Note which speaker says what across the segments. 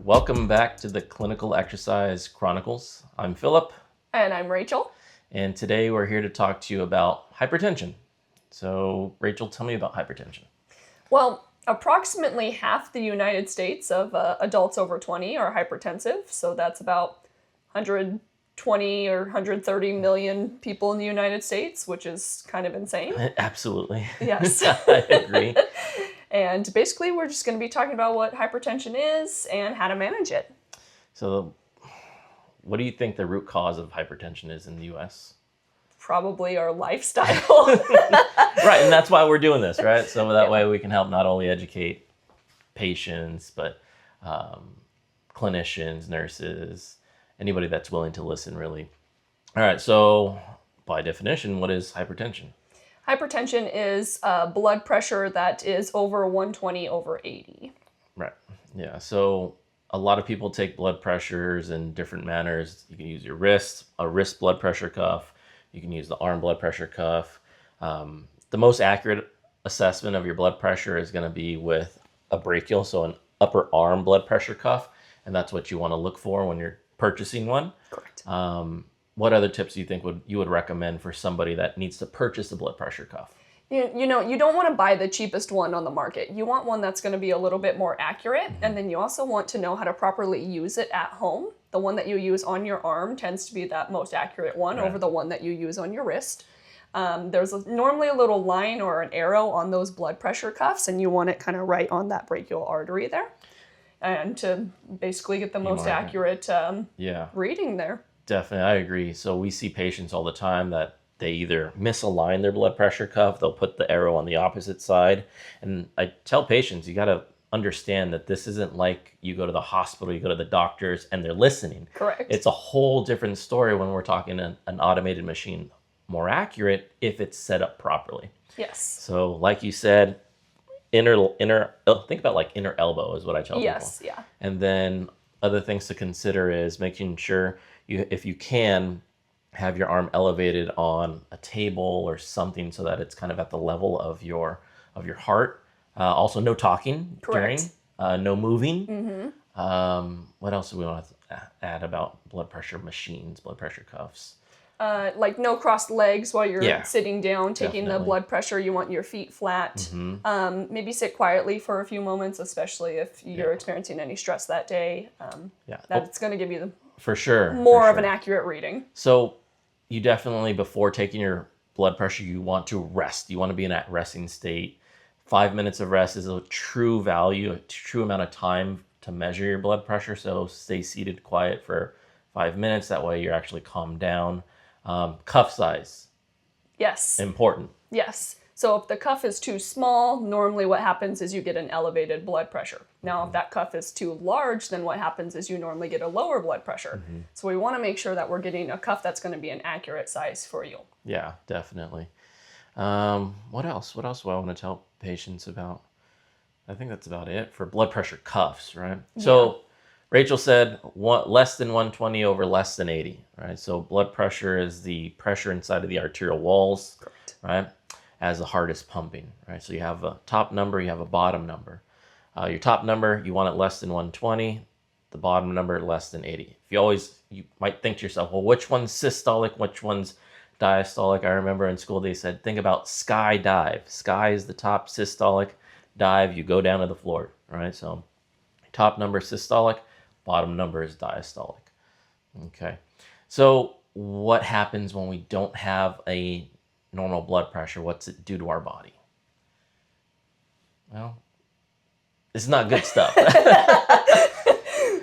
Speaker 1: welcome back to the Clinical Exercise Chronicles. I'm Philip.
Speaker 2: And I'm Rachel.
Speaker 1: And today we're here to talk to you about hypertension. So, Rachel, tell me about hypertension.
Speaker 2: Well, approximately half the United States of adults over 20 are hypertensive. So that's about 120 or 130 million people in the United States, which is kind of insane.
Speaker 1: Absolutely.
Speaker 2: Yes.
Speaker 1: I agree.
Speaker 2: And basically, we're just going to be talking about what hypertension is and how to manage it.
Speaker 1: So, what do you think the root cause of hypertension is in the U.S.?
Speaker 2: Probably our lifestyle.
Speaker 1: Right, and that's why we're doing this, right? So that way we can help not only educate patients, but clinicians, nurses, anybody that's willing to listen, really. All right, so by definition, what is hypertension?
Speaker 2: Hypertension is blood pressure that is over 120/80.
Speaker 1: Right. Yeah. So a lot of people take blood pressures in different manners. You can use your wrist, a wrist blood pressure cuff. You can use the arm blood pressure cuff. The most accurate assessment of your blood pressure is going to be with a brachial, so an upper arm blood pressure cuff, and that's what you want to look for when you're purchasing one.
Speaker 2: Correct.
Speaker 1: What other tips do you think you would recommend for somebody that needs to purchase a blood pressure cuff?
Speaker 2: You don't want to buy the cheapest one on the market. You want one that's going to be a little bit more accurate, and then you also want to know how to properly use it at home. The one that you use on your arm tends to be that most accurate one over the one that you use on your wrist. There's normally a little line or an arrow on those blood pressure cuffs, and you want it kind of right on that brachial artery there, and to basically get the most accurate reading there.
Speaker 1: Definitely, I agree. So we see patients all the time that they either misalign their blood pressure cuff, they'll put the arrow on the opposite side. And I tell patients, you got to understand that this isn't like you go to the hospital, you go to the doctors, and they're listening.
Speaker 2: Correct.
Speaker 1: It's a whole different story when we're talking an automated machine, more accurate if it's set up properly.
Speaker 2: Yes.
Speaker 1: So like you said, think about like inner elbow is what I tell people.
Speaker 2: Yes, yeah.
Speaker 1: And then other things to consider is making sure if you can, have your arm elevated on a table or something so that it's kind of at the level of your heart. Also, no talking during, no moving. What else do we want to add about blood pressure machines, blood pressure cuffs?
Speaker 2: Like no crossed legs while you're sitting down, taking
Speaker 1: Definitely.
Speaker 2: the blood pressure. You want your feet flat. Maybe sit quietly for a few moments, especially if you're experiencing any stress that day. That's going to give you more of an accurate reading.
Speaker 1: So you definitely, before taking your blood pressure, you want to rest. You want to be in that resting state. 5 minutes of rest is a true value, a true amount of time to measure your blood pressure. So stay seated quiet for 5 minutes. That way you're actually calmed down. Cuff size.
Speaker 2: Yes.
Speaker 1: Important.
Speaker 2: Yes. So if the cuff is too small, normally what happens is you get an elevated blood pressure. Now, if that cuff is too large, then what happens is you normally get a lower blood pressure. So we want to make sure that we're getting a cuff that's going to be an accurate size for you.
Speaker 1: Yeah, definitely. What else? What else do I want to tell patients about? I think that's about it for blood pressure cuffs, right? Yeah. So Rachel said less than 120 over less than 80, right? So blood pressure is the pressure inside of the arterial walls, right? As the heart is pumping, right? So you have a top number, you have a bottom number. Your top number, you want it less than 120. The bottom number, less than 80. You might think to yourself, well, which one's systolic, which one's diastolic? I remember in school they said, think about sky dive. Sky is the top, systolic. Dive, you go down to the floor, right? So top number systolic, bottom number is diastolic. Okay. So what happens when we don't have a normal blood pressure? What's it do to our body? Well, it's not good stuff.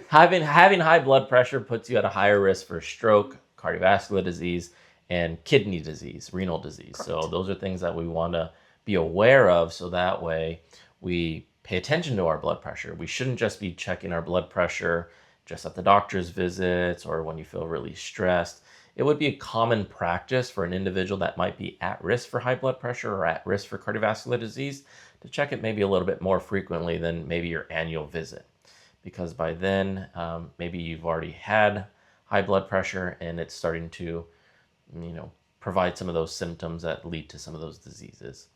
Speaker 1: Having high blood pressure puts you at a higher risk for stroke, cardiovascular disease, and kidney disease, renal disease. Correct. So those are things that we want to be aware of, so that way we pay attention to our blood pressure. We shouldn't just be checking our blood pressure just at the doctor's visits or when you feel really stressed. It would be a common practice for an individual that might be at risk for high blood pressure or at risk for cardiovascular disease to check it maybe a little bit more frequently than maybe your annual visit. Because by then, maybe you've already had high blood pressure and it's starting to, provide some of those symptoms that lead to some of those diseases.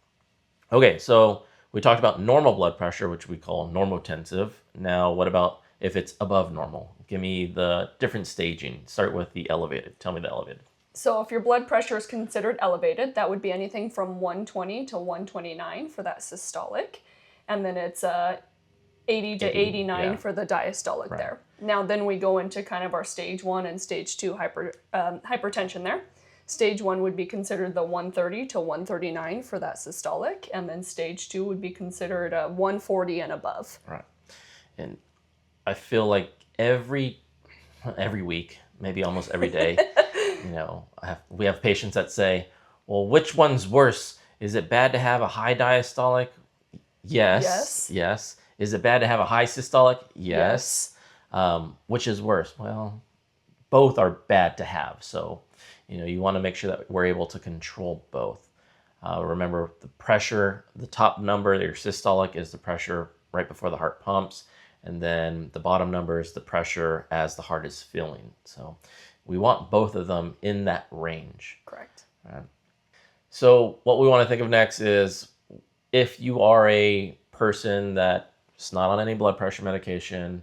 Speaker 1: Okay, so we talked about normal blood pressure, which we call normotensive. Now, what about if it's above normal? Give me the different staging. Start with the elevated. Tell me the elevated.
Speaker 2: So if your blood pressure is considered elevated, that would be anything from 120 to 129 for that systolic. And then it's 80 to 89
Speaker 1: yeah.
Speaker 2: for the diastolic there. Now then we go into kind of our stage 1 and stage 2 hypertension there. Stage 1 would be considered the 130 to 139 for that systolic, and then stage 2 would be considered 140 and above.
Speaker 1: Right. And I feel like every week, maybe almost every day, we have patients that say, well, which one's worse? Is it bad to have a high diastolic? Yes. Is it bad to have a high systolic? Yes. Which is worse? Well, both are bad to have. So, you want to make sure that we're able to control both. Remember, the pressure, the top number, your systolic, is the pressure right before the heart pumps. And then the bottom number is the pressure as the heart is filling. So we want both of them in that range.
Speaker 2: Correct.
Speaker 1: So what we want to think of next is, if you are a person that's not on any blood pressure medication,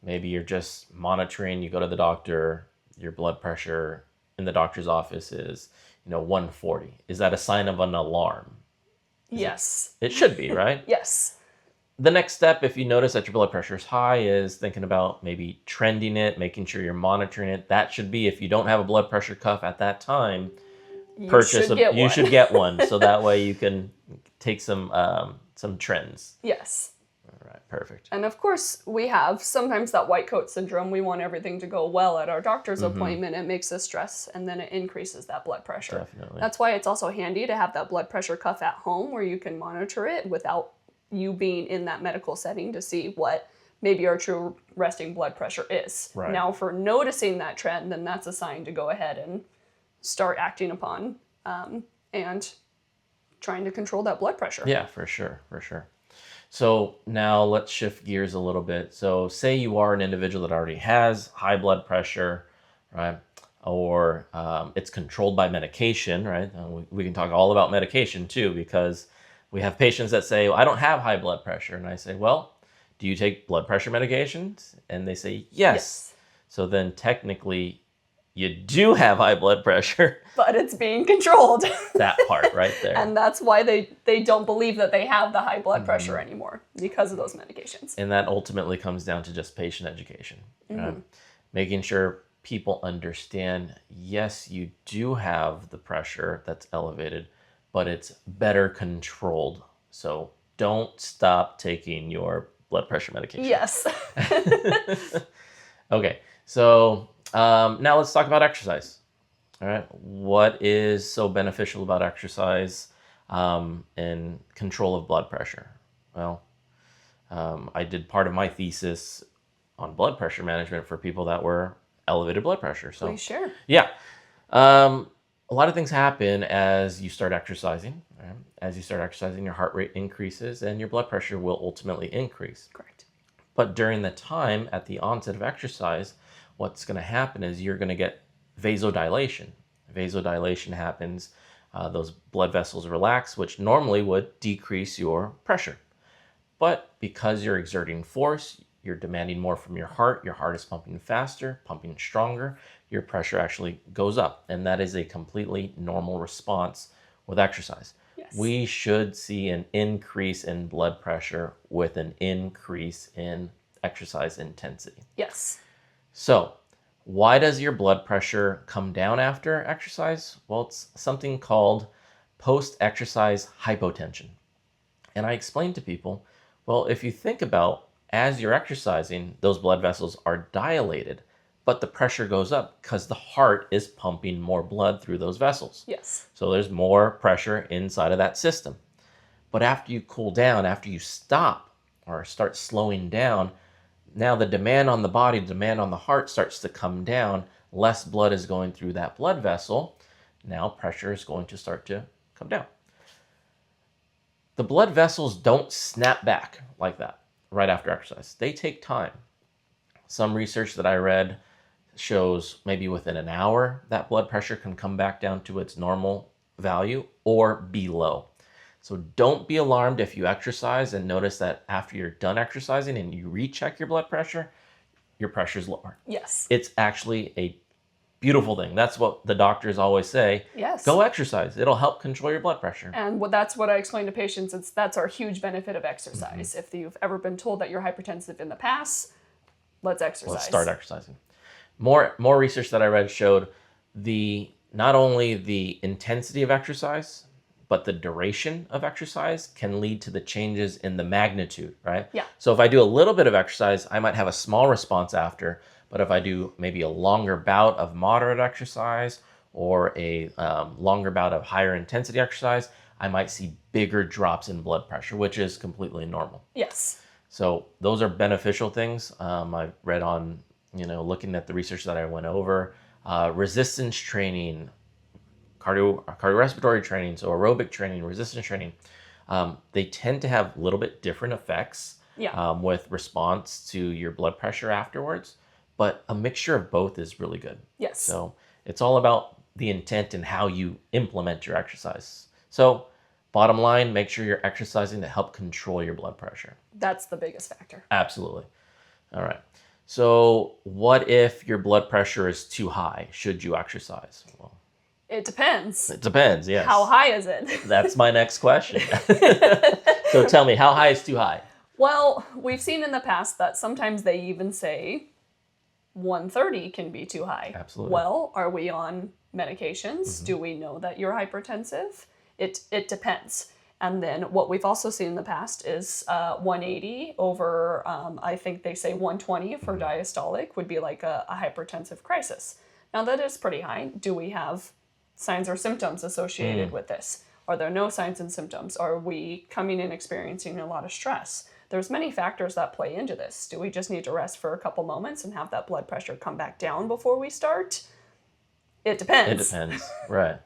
Speaker 1: maybe you're just monitoring, you go to the doctor, your blood pressure in the doctor's office is, 140. Is that a sign of an alarm?
Speaker 2: Yes.
Speaker 1: It should be, right?
Speaker 2: Yes.
Speaker 1: The next step, if you notice that your blood pressure is high, is thinking about maybe trending it, making sure you're monitoring it. That should be, if you don't have a blood pressure cuff at that time, you should get one. So that way you can take some trends.
Speaker 2: Yes.
Speaker 1: All right, perfect.
Speaker 2: And of course, we have sometimes that white coat syndrome. We want everything to go well at our doctor's appointment. It makes us stress, and then it increases that blood pressure.
Speaker 1: Definitely.
Speaker 2: That's why it's also handy to have that blood pressure cuff at home where you can monitor it without you being in that medical setting to see what maybe our true resting blood pressure is.
Speaker 1: Right.
Speaker 2: Now, for noticing that trend, then that's a sign to go ahead and start acting upon and trying to control that blood pressure.
Speaker 1: Yeah, for sure. So now let's shift gears a little bit. So say you are an individual that already has high blood pressure, right? Or it's controlled by medication, right? We can talk all about medication too, because we have patients that say, well, I don't have high blood pressure. And I say, well, do you take blood pressure medications? And they say, yes. So then technically you do have high blood pressure.
Speaker 2: But it's being controlled.
Speaker 1: That part right there.
Speaker 2: And that's why they don't believe that they have the high blood pressure anymore, because of those medications.
Speaker 1: And that ultimately comes down to just patient education. Right? Making sure people understand, yes, you do have the pressure that's elevated, but it's better controlled. So don't stop taking your blood pressure medication.
Speaker 2: Yes.
Speaker 1: Okay, so now let's talk about exercise. All right, what is so beneficial about exercise and control of blood pressure? Well, I did part of my thesis on blood pressure management for people that were elevated blood pressure. So
Speaker 2: Please share.
Speaker 1: Yeah. A lot of things happen as you start exercising. Right? As you start exercising, your heart rate increases and your blood pressure will ultimately increase.
Speaker 2: Correct.
Speaker 1: But during the time at the onset of exercise, what's going to happen is you're going to get vasodilation. Vasodilation happens, those blood vessels relax, which normally would decrease your pressure. But because you're exerting force, you're demanding more from your heart is pumping faster, pumping stronger, your pressure actually goes up. And that is a completely normal response with exercise.
Speaker 2: Yes.
Speaker 1: We should see an increase in blood pressure with an increase in exercise intensity.
Speaker 2: Yes.
Speaker 1: So, why does your blood pressure come down after exercise? Well, it's something called post-exercise hypotension. And I explain to people, well, if you think about as you're exercising, those blood vessels are dilated, but the pressure goes up because the heart is pumping more blood through those vessels.
Speaker 2: Yes.
Speaker 1: So there's more pressure inside of that system. But after you cool down, after you stop or start slowing down, now the demand on the body, the demand on the heart starts to come down. Less blood is going through that blood vessel. Now pressure is going to start to come down. The blood vessels don't snap back like that right after exercise. They take time. Some research that I read shows maybe within an hour that blood pressure can come back down to its normal value or below. So don't be alarmed if you exercise and notice that after you're done exercising and you recheck your blood pressure, your pressure's lower.
Speaker 2: Yes.
Speaker 1: It's actually a beautiful thing. That's what the doctors always say.
Speaker 2: Yes.
Speaker 1: Go exercise. It'll help control your blood pressure.
Speaker 2: And that's what I explain to patients. That's our huge benefit of exercise. If you've ever been told that you're hypertensive in the past, let's exercise.
Speaker 1: Let's start exercising. More research that I read showed not only the intensity of exercise, but the duration of exercise can lead to the changes in the magnitude, right?
Speaker 2: Yeah.
Speaker 1: So if I do a little bit of exercise, I might have a small response after, but if I do maybe a longer bout of moderate exercise or a longer bout of higher intensity exercise, I might see bigger drops in blood pressure, which is completely normal.
Speaker 2: Yes.
Speaker 1: So those are beneficial things. I read on, looking at the research that I went over, resistance training, cardiorespiratory training, so aerobic training, resistance training, they tend to have a little bit different effects with response to your blood pressure afterwards, but a mixture of both is really good.
Speaker 2: Yes.
Speaker 1: So it's all about the intent and how you implement your exercise. So bottom line, make sure you're exercising to help control your blood pressure.
Speaker 2: That's the biggest factor.
Speaker 1: Absolutely. All right. So what if your blood pressure is too high? Should you exercise? Well,
Speaker 2: it depends.
Speaker 1: It depends, yes.
Speaker 2: How high is it?
Speaker 1: That's my next question. So tell me, how high is too high?
Speaker 2: Well, we've seen in the past that sometimes they even say 130 can be too high.
Speaker 1: Absolutely.
Speaker 2: Well, are we on medications? Do we know that you're hypertensive? It depends. And then what we've also seen in the past is 180 over, I think they say 120 for diastolic would be like a hypertensive crisis. Now that is pretty high. Do we have signs or symptoms associated with this? Are there no signs and symptoms? Are we coming in experiencing a lot of stress? There's many factors that play into this. Do we just need to rest for a couple moments and have that blood pressure come back down before we start? It depends.
Speaker 1: It depends, right.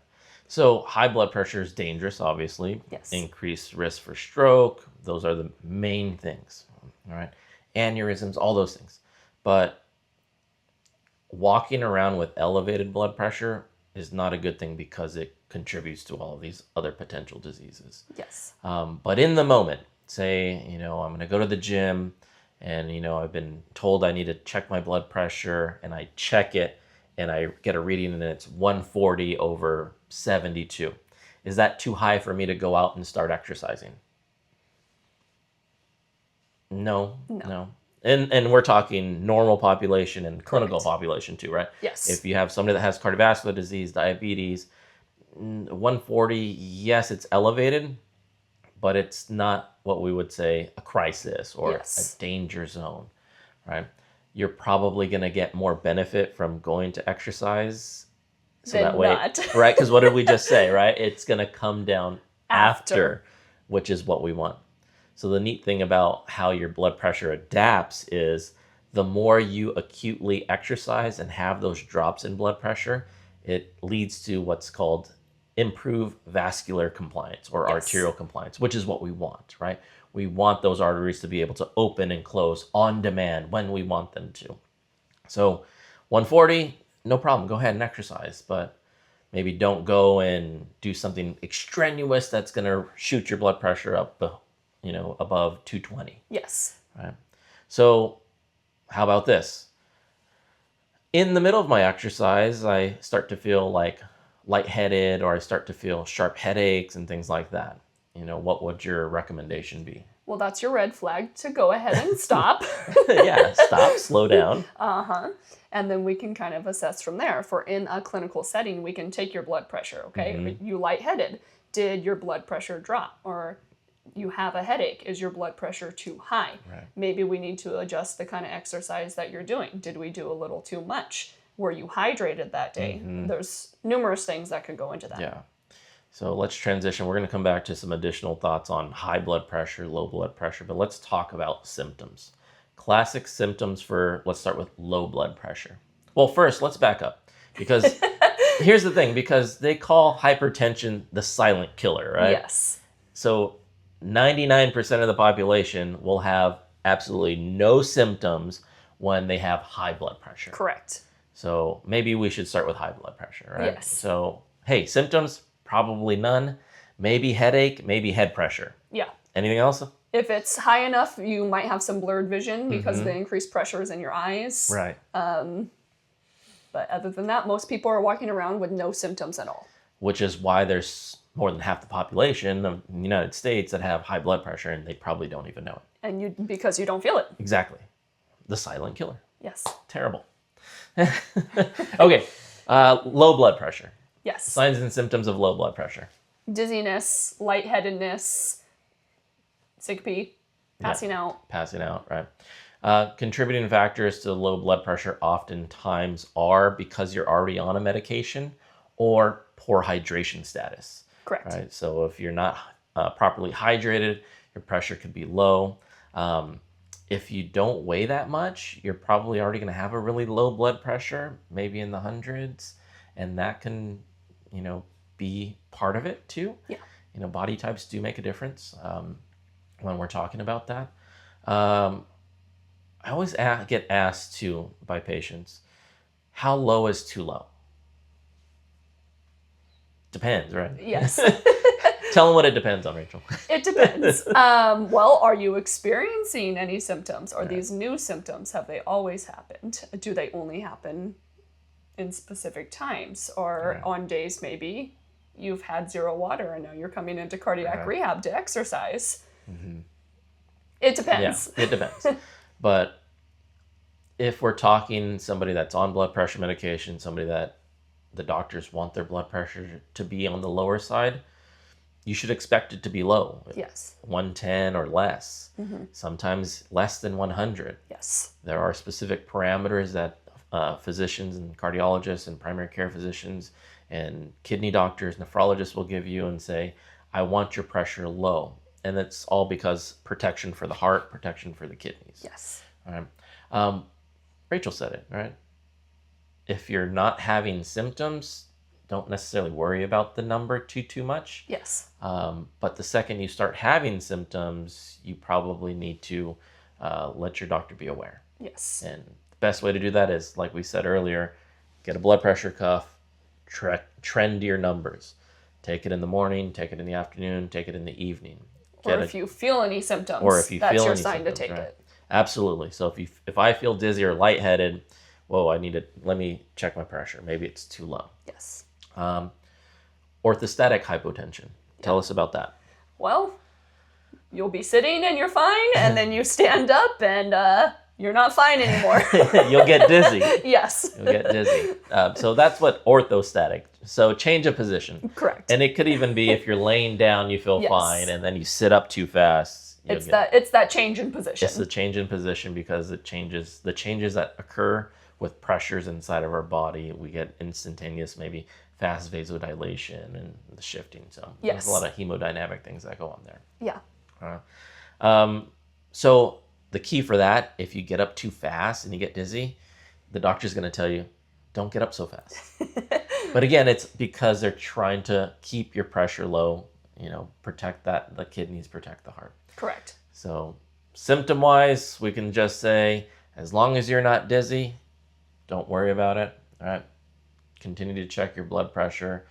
Speaker 1: So high blood pressure is dangerous, obviously.
Speaker 2: Yes.
Speaker 1: Increased risk for stroke. Those are the main things, all right? Aneurysms, all those things. But walking around with elevated blood pressure is not a good thing because it contributes to all of these other potential diseases.
Speaker 2: Yes.
Speaker 1: But in the moment, say, I'm going to go to the gym and, I've been told I need to check my blood pressure and I check it and I get a reading and it's 140 over 72. Is that too high for me to go out and start exercising? No. And we're talking normal population and clinical population too, right?
Speaker 2: Yes.
Speaker 1: If you have somebody that has cardiovascular disease, diabetes, 140, yes, it's elevated, but it's not what we would say a crisis or a danger zone, right? You're probably going to get more benefit from going to exercise. So
Speaker 2: than
Speaker 1: that way,
Speaker 2: not.
Speaker 1: right? Because what did we just say, right? It's going to come down after, which is what we want. So the neat thing about how your blood pressure adapts is the more you acutely exercise and have those drops in blood pressure, it leads to what's called improved vascular compliance or arterial compliance, which is what we want, right? We want those arteries to be able to open and close on demand when we want them to. So 140, no problem. Go ahead and exercise, but maybe don't go and do something extraneous that's going to shoot your blood pressure up, above 220.
Speaker 2: Yes.
Speaker 1: Right. So how about this? In the middle of my exercise, I start to feel like lightheaded or I start to feel sharp headaches and things like that. What would your recommendation be?
Speaker 2: Well, that's your red flag to go ahead and stop.
Speaker 1: Yeah, stop, slow down.
Speaker 2: And then we can kind of assess from there. If we're in a clinical setting, we can take your blood pressure, okay? You lightheaded. Did your blood pressure drop? Or you have a headache. Is your blood pressure too high?
Speaker 1: Right.
Speaker 2: Maybe we need to adjust the kind of exercise that you're doing. Did we do a little too much? Were you hydrated that day? There's numerous things that could go into that.
Speaker 1: Yeah. So let's transition. We're going to come back to some additional thoughts on high blood pressure, low blood pressure, but let's talk about symptoms. Classic symptoms let's start with low blood pressure. Well, first, let's back up because here's the thing, because they call hypertension the silent killer, right?
Speaker 2: Yes.
Speaker 1: So 99% of the population will have absolutely no symptoms when they have high blood pressure.
Speaker 2: Correct.
Speaker 1: So maybe we should start with high blood pressure, right?
Speaker 2: Yes.
Speaker 1: So, hey, symptoms, probably none. Maybe headache, maybe head pressure.
Speaker 2: Yeah.
Speaker 1: Anything else?
Speaker 2: If it's high enough, you might have some blurred vision because of the increased pressures in your eyes.
Speaker 1: Right.
Speaker 2: But other than that, most people are walking around with no symptoms at all.
Speaker 1: Which is why there's more than half the population of the United States that have high blood pressure, and they probably don't even know it.
Speaker 2: And because you don't feel it.
Speaker 1: Exactly. The silent killer.
Speaker 2: Yes.
Speaker 1: Terrible. Okay. Low blood pressure.
Speaker 2: Yes.
Speaker 1: Signs and symptoms of low blood pressure.
Speaker 2: Dizziness, lightheadedness, syncope, passing out.
Speaker 1: Passing out, right. Contributing factors to low blood pressure oftentimes are because you're already on a medication or poor hydration status.
Speaker 2: Correct.
Speaker 1: Right. So if you're not properly hydrated, your pressure could be low. If you don't weigh that much, you're probably already going to have a really low blood pressure, maybe in the hundreds, and that can, be part of it too.
Speaker 2: Yeah.
Speaker 1: Body types do make a difference when we're talking about that. I always get asked too by patients, how low is too low? Depends, right?
Speaker 2: Yes.
Speaker 1: Tell them what it depends on, Rachel.
Speaker 2: It depends. Well, are you experiencing any symptoms? Are these new symptoms? Have they always happened? Do they only happen in specific times or on days maybe you've had zero water and now you're coming into cardiac rehab to exercise? It depends.
Speaker 1: Yeah, it depends. But if we're talking somebody that's on blood pressure medication, somebody that the doctors want their blood pressure to be on the lower side, you should expect it to be low.
Speaker 2: Yes.
Speaker 1: 110 or less. Sometimes less than 100.
Speaker 2: Yes.
Speaker 1: There are specific parameters that physicians and cardiologists and primary care physicians and kidney doctors, nephrologists will give you and say, I want your pressure low. And it's all because protection for the heart, protection for the kidneys.
Speaker 2: Yes.
Speaker 1: All right. Rachel said it, right? If you're not having symptoms, don't necessarily worry about the number too much.
Speaker 2: Yes.
Speaker 1: But the second you start having symptoms, you probably need to let your doctor be aware.
Speaker 2: Yes.
Speaker 1: And the best way to do that is, like we said earlier, get a blood pressure cuff, trend your numbers. Take it in the morning, take it in the afternoon, take it in the evening.
Speaker 2: Or if you feel any symptoms, that's
Speaker 1: feel
Speaker 2: your
Speaker 1: any
Speaker 2: sign
Speaker 1: symptoms,
Speaker 2: to take
Speaker 1: right?
Speaker 2: it.
Speaker 1: Absolutely. So if I feel dizzy or lightheaded, let me check my pressure. Maybe it's too low.
Speaker 2: Yes.
Speaker 1: Orthostatic hypotension. Tell us about that.
Speaker 2: Well, you'll be sitting and you're fine, and then you stand up and you're not fine anymore.
Speaker 1: You'll get dizzy.
Speaker 2: Yes.
Speaker 1: You'll get dizzy. So that's what orthostatic. So change of position.
Speaker 2: Correct.
Speaker 1: And it could even be if you're laying down, you feel fine, and then you sit up too fast.
Speaker 2: It's that change in position.
Speaker 1: It's the change in position because the changes that occur with pressures inside of our body. We get instantaneous, maybe fast vasodilation and the shifting. So there's a lot of hemodynamic things that go on there.
Speaker 2: Yeah.
Speaker 1: So the key for that, if you get up too fast and you get dizzy, the doctor's going to tell you, don't get up so fast. But again, it's because they're trying to keep your pressure low, protect the kidneys, protect the heart.
Speaker 2: Correct.
Speaker 1: So symptom-wise, we can just say, as long as you're not dizzy, don't worry about it. All right. Continue to check your blood pressure.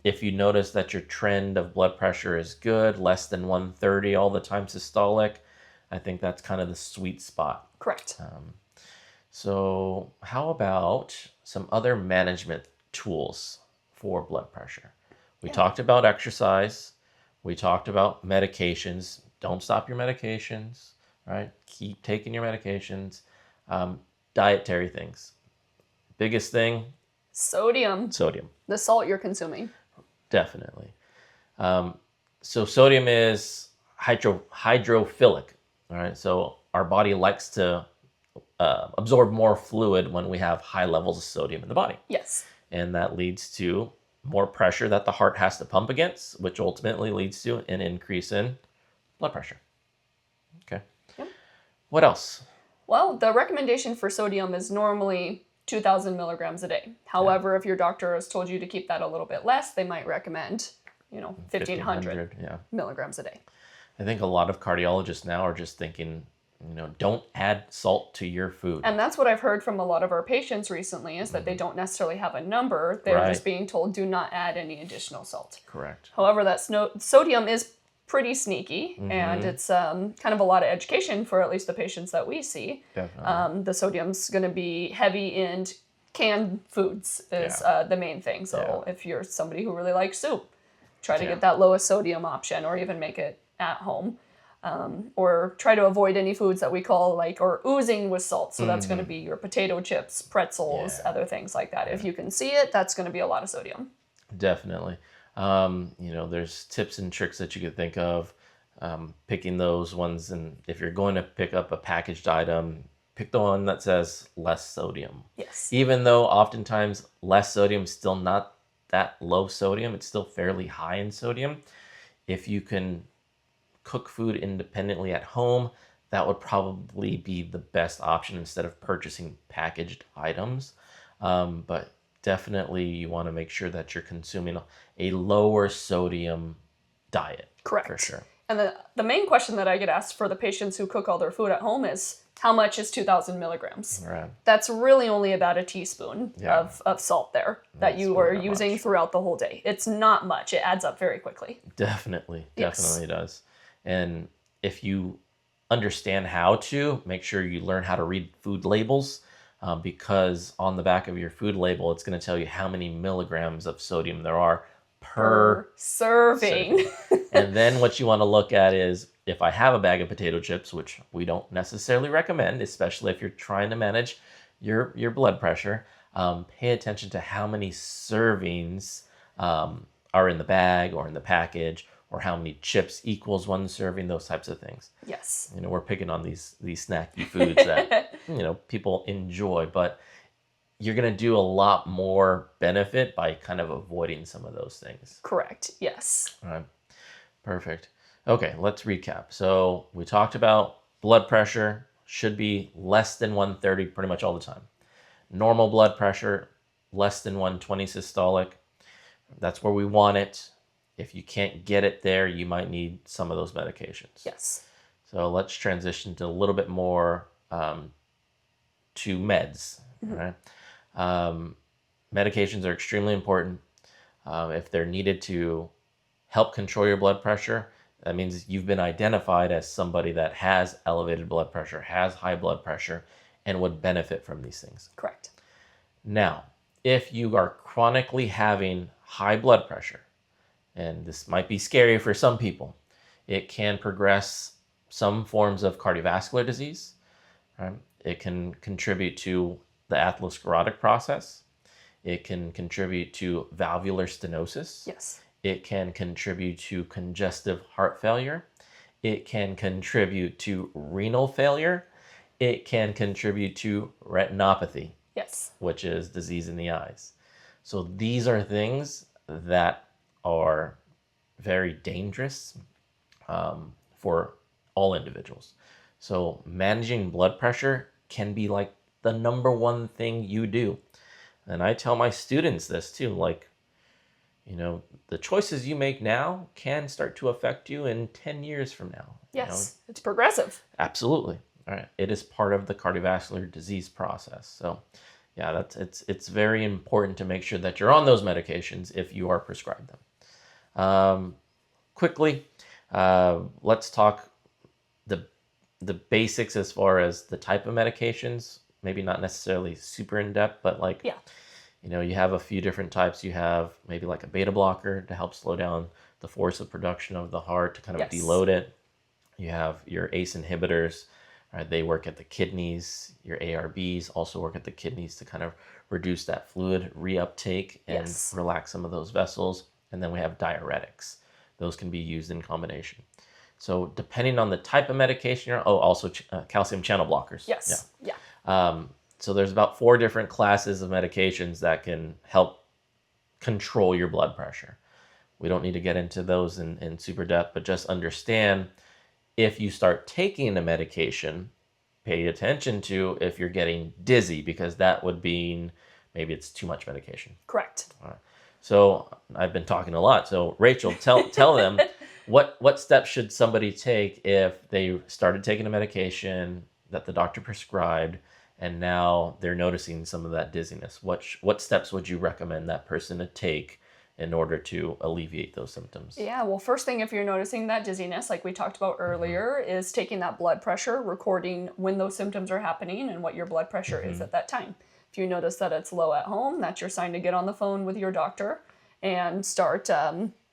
Speaker 1: If you notice that your trend of blood pressure is good, less than 130 all the time systolic, I think that's kind of the sweet spot.
Speaker 2: Correct.
Speaker 1: So how about some other management tools for blood pressure? We talked about exercise. We talked about medications. Don't stop your medications, right? Keep taking your medications. Dietary things. Biggest thing?
Speaker 2: Sodium. The salt you're consuming.
Speaker 1: Definitely. So sodium is hydrophilic, all right? So our body likes to absorb more fluid when we have high levels of sodium in the body.
Speaker 2: Yes.
Speaker 1: And that leads to more pressure that the heart has to pump against, which ultimately leads to an increase in blood pressure. Okay.
Speaker 2: Yep.
Speaker 1: What else?
Speaker 2: Well, the recommendation for sodium is normally 2,000 milligrams a day. However, if your doctor has told you to keep that a little bit less, they might recommend, 1,500 milligrams a day.
Speaker 1: I think a lot of cardiologists now are just thinking, don't add salt to your food.
Speaker 2: And that's what I've heard from a lot of our patients recently is that they don't necessarily have a number. They're just being told, do not add any additional salt.
Speaker 1: Correct.
Speaker 2: However, that sodium is pretty sneaky, and it's kind of a lot of education for at least the patients that we see.
Speaker 1: Definitely.
Speaker 2: The sodium's going to be heavy in canned foods is the main thing. So if you're somebody who really likes soup, try to get that lowest sodium option, or even make it at home. Or try to avoid any foods that we call or oozing with salt. So that's going to be your potato chips, pretzels, other things like that. If you can see it, that's going to be a lot of sodium.
Speaker 1: Definitely. There's tips and tricks that you could think of, picking those ones. And if you're going to pick up a packaged item, pick the one that says less sodium.
Speaker 2: Yes.
Speaker 1: Even though oftentimes less sodium is still not that low sodium, it's still fairly high in sodium. If you can cook food independently at home, that would probably be the best option instead of purchasing packaged items. But definitely you want to make sure that you're consuming a lower sodium diet.
Speaker 2: Correct.
Speaker 1: For sure.
Speaker 2: And the main question that I get asked for the patients who cook all their food at home is, how much is 2,000 milligrams?
Speaker 1: Right.
Speaker 2: That's really only about a teaspoon of salt there that you are using throughout the whole day. It's not much. It adds up very quickly.
Speaker 1: Definitely does. And if you understand how to, make sure you learn how to read food labels, because on the back of your food label, it's going to tell you how many milligrams of sodium there are per
Speaker 2: serving.
Speaker 1: And then what you want to look at is, if I have a bag of potato chips, which we don't necessarily recommend, especially if you're trying to manage your blood pressure, pay attention to how many servings are in the bag or in the package, or how many chips equals one serving, those types of things.
Speaker 2: Yes.
Speaker 1: We're picking on these snacky foods that, people enjoy, but you're going to do a lot more benefit by kind of avoiding some of those things.
Speaker 2: Correct. Yes.
Speaker 1: All right. Perfect. Okay, let's recap. So we talked about blood pressure should be less than 130 pretty much all the time. Normal blood pressure, less than 120 systolic. That's where we want it. If you can't get it there, you might need some of those medications.
Speaker 2: Yes.
Speaker 1: So let's transition to a little bit more to meds. Right? Medications are extremely important. If they're needed to help control your blood pressure, that means you've been identified as somebody that has elevated blood pressure, has high blood pressure, and would benefit from these things.
Speaker 2: Correct.
Speaker 1: Now, if you are chronically having high blood pressure, and this might be scary for some people, it can progress some forms of cardiovascular disease. Right? It can contribute to the atherosclerotic process. It can contribute to valvular stenosis.
Speaker 2: Yes.
Speaker 1: It can contribute to congestive heart failure. It can contribute to renal failure. It can contribute to retinopathy.
Speaker 2: Yes.
Speaker 1: Which is disease in the eyes. So these are things that are very dangerous for all individuals. So managing blood pressure can be like the number one thing you do. And I tell my students this too, the choices you make now can start to affect you in 10 years from now.
Speaker 2: Yes, it's progressive.
Speaker 1: Absolutely. All right. It is part of the cardiovascular disease process. So yeah, it's very important to make sure that you're on those medications if you are prescribed them. Quickly, let's talk the basics as far as the type of medications. Maybe not necessarily super in depth, but you have a few different types. You have maybe like a beta blocker to help slow down the force of production of the heart to kind of deload it. You have your ACE inhibitors. Right? They work at the kidneys. Your ARBs also work at the kidneys to kind of reduce that fluid reuptake and relax some of those vessels. And then we have diuretics. Those can be used in combination. So depending on the type of medication also calcium channel blockers.
Speaker 2: Yes. Yeah.
Speaker 1: So there's about 4 different classes of medications that can help control your blood pressure. We don't need to get into those in super depth, but just understand, if you start taking a medication, pay attention to if you're getting dizzy, because that would mean maybe it's too much medication.
Speaker 2: Correct.
Speaker 1: All right. So I've been talking a lot. So Rachel, tell them what steps should somebody take if they started taking a medication that the doctor prescribed, and now they're noticing some of that dizziness. What steps would you recommend that person to take in order to alleviate those symptoms?
Speaker 2: Yeah, well, first thing, if you're noticing that dizziness, like we talked about earlier, is taking that blood pressure, recording when those symptoms are happening and what your blood pressure is at that time. If you notice that it's low at home, that's your sign to get on the phone with your doctor and start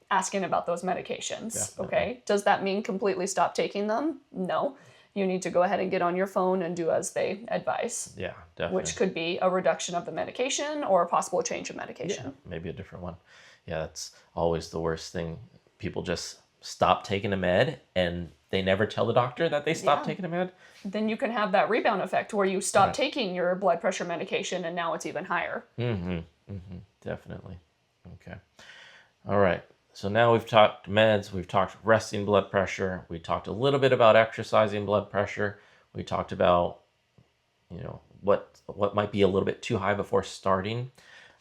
Speaker 2: asking about those medications.
Speaker 1: Definitely.
Speaker 2: Okay, does that mean completely stop taking them? No. You need to go ahead and get on your phone and do as they advise.
Speaker 1: Yeah, definitely.
Speaker 2: Which could be a reduction of the medication or a possible change of medication.
Speaker 1: Yeah, maybe a different one. Yeah, that's always the worst thing. People just stop taking a med and they never tell the doctor that they stopped taking a med.
Speaker 2: Then you can have that rebound effect where you stop taking your blood pressure medication and now it's even higher.
Speaker 1: Definitely. Okay. All right. So now we've talked meds, we've talked resting blood pressure, we talked a little bit about exercising blood pressure, we talked about, what might be a little bit too high before starting,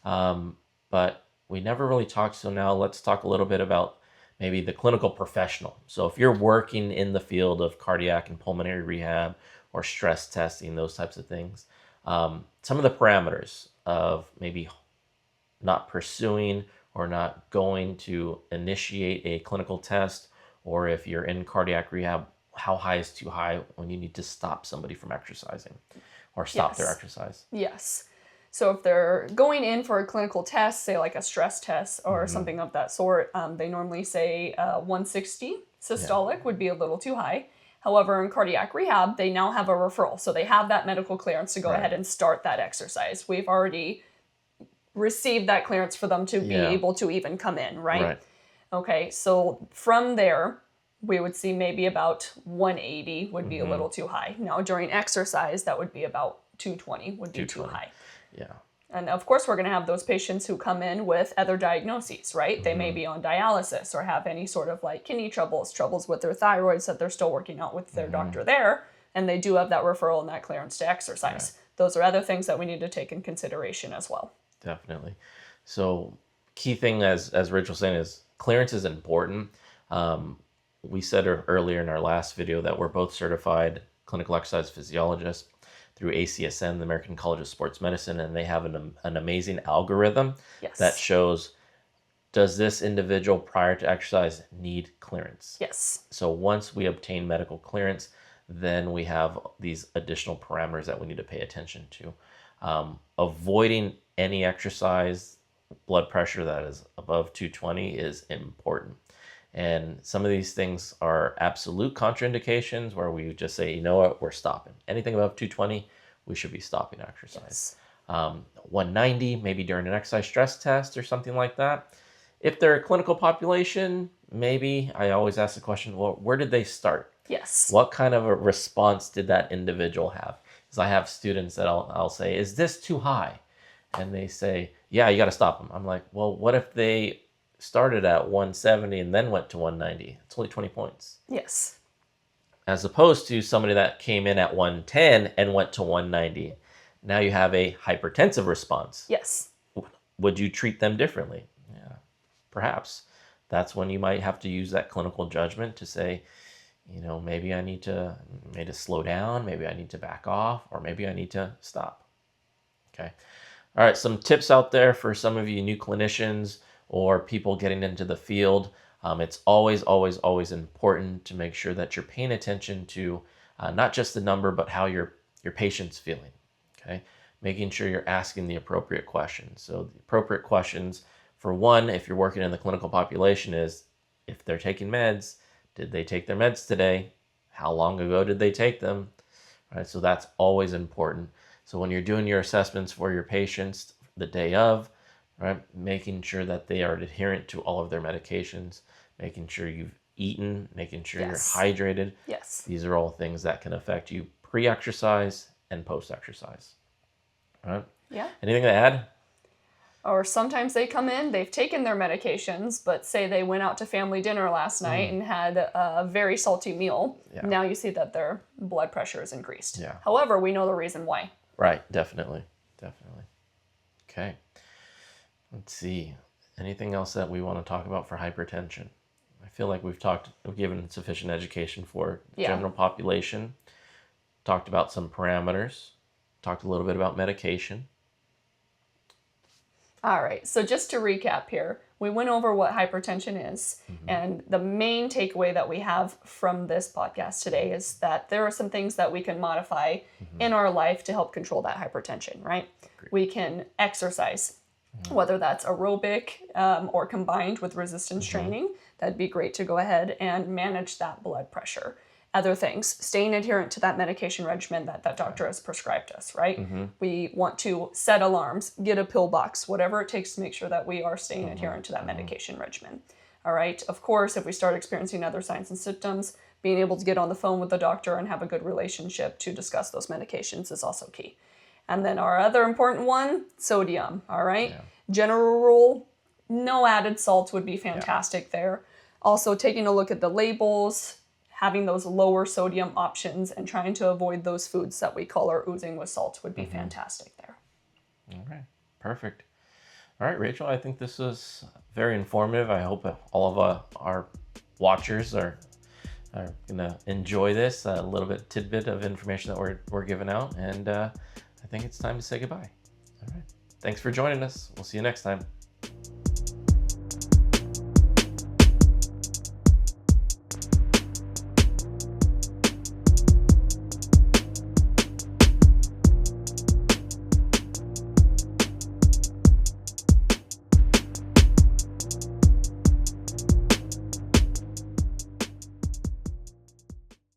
Speaker 1: but we never really talked. So now let's talk a little bit about maybe the clinical professional. So if you're working in the field of cardiac and pulmonary rehab or stress testing, those types of things, some of the parameters of maybe not pursuing or not going to initiate a clinical test, or if you're in cardiac rehab, how high is too high when you need to stop somebody from exercising or stop their exercise?
Speaker 2: Yes. So if they're going in for a clinical test, say like a stress test or something of that sort, they normally say 160 systolic would be a little too high. However, in cardiac rehab, they now have a referral. So they have that medical clearance to go ahead and start that exercise. We've already received that clearance for them to be able to even come in, right? Okay, so from there, we would see maybe about 180 would be a little too high. Now, during exercise, that would be about 220 would be too high.
Speaker 1: Yeah.
Speaker 2: And of course, we're going to have those patients who come in with other diagnoses, right? They may be on dialysis or have any sort of like kidney troubles with their thyroids that they're still working out with their doctor there. And they do have that referral and that clearance to exercise. Those are other things that we need to take in consideration as well.
Speaker 1: Definitely. So key thing, as Rachel was saying, is clearance is important. We said earlier in our last video that we're both certified clinical exercise physiologists through ACSM, the American College of Sports Medicine, and they have an amazing algorithm that shows, does this individual prior to exercise need clearance?
Speaker 2: Yes.
Speaker 1: So once we obtain medical clearance, then we have these additional parameters that we need to pay attention to. Avoiding any exercise blood pressure that is above 220 is important. And some of these things are absolute contraindications where we just say, you know what, we're stopping. Anything above 220, we should be stopping exercise. 190, maybe during an exercise stress test or something like that. If they're a clinical population, maybe I always ask the question, well, where did they start?
Speaker 2: Yes.
Speaker 1: What kind of a response did that individual have? Because I have students that I'll say, is this too high? And they say, yeah, you got to stop them. I'm like, well, what if they started at 170 and then went to 190? It's only 20 points.
Speaker 2: Yes.
Speaker 1: As opposed to somebody that came in at 110 and went to 190. Now you have a hypertensive response.
Speaker 2: Yes.
Speaker 1: Would you treat them differently? Yeah, perhaps. That's when you might have to use that clinical judgment to say, maybe I need to slow down, maybe I need to back off, or maybe I need to stop. Okay. All right, some tips out there for some of you new clinicians or people getting into the field. It's always, always, always important to make sure that you're paying attention to not just the number, but how your patient's feeling. Okay, making sure you're asking the appropriate questions. So the appropriate questions, for one, if you're working in the clinical population, is if they're taking meds, did they take their meds today? How long ago did they take them? All right, so that's always important. So when you're doing your assessments for your patients the day of, right, making sure that they are adherent to all of their medications, making sure you've eaten, making sure you're hydrated.
Speaker 2: Yes.
Speaker 1: These are all things that can affect you pre-exercise and post-exercise. All right?
Speaker 2: Yeah.
Speaker 1: Anything to add?
Speaker 2: Or sometimes they come in, they've taken their medications, but say they went out to family dinner last night and had a very salty meal.
Speaker 1: Yeah.
Speaker 2: Now you see that their blood pressure is increased.
Speaker 1: Yeah.
Speaker 2: However, we know the reason why.
Speaker 1: Right, definitely. Okay. Let's see. Anything else that we want to talk about for hypertension? I feel like we've given sufficient education for the general population, talked about some parameters, talked a little bit about medication.
Speaker 2: All right, so just to recap here, we went over what hypertension is, and the main takeaway that we have from this podcast today is that there are some things that we can modify in our life to help control that hypertension, right?
Speaker 1: Great.
Speaker 2: We can exercise, whether that's aerobic or combined with resistance training. That'd be great to go ahead and manage that blood pressure. Other things, staying adherent to that medication regimen that doctor has prescribed us, right? We want to set alarms, get a pill box, whatever it takes to make sure that we are staying adherent to that medication regimen. All right. Of course, if we start experiencing other signs and symptoms, being able to get on the phone with the doctor and have a good relationship to discuss those medications is also key. And then our other important one, sodium. All right.
Speaker 1: Yeah.
Speaker 2: General rule, no added salts would be fantastic there. Also, taking a look at the labels, having those lower sodium options, and trying to avoid those foods that we call are oozing with salt would be fantastic there.
Speaker 1: All right, perfect. All right, Rachel, I think this was very informative. I hope all of our watchers are going to enjoy this, a little bit tidbit of information that we're giving out. And I think it's time to say goodbye. All right. Thanks for joining us. We'll see you next time.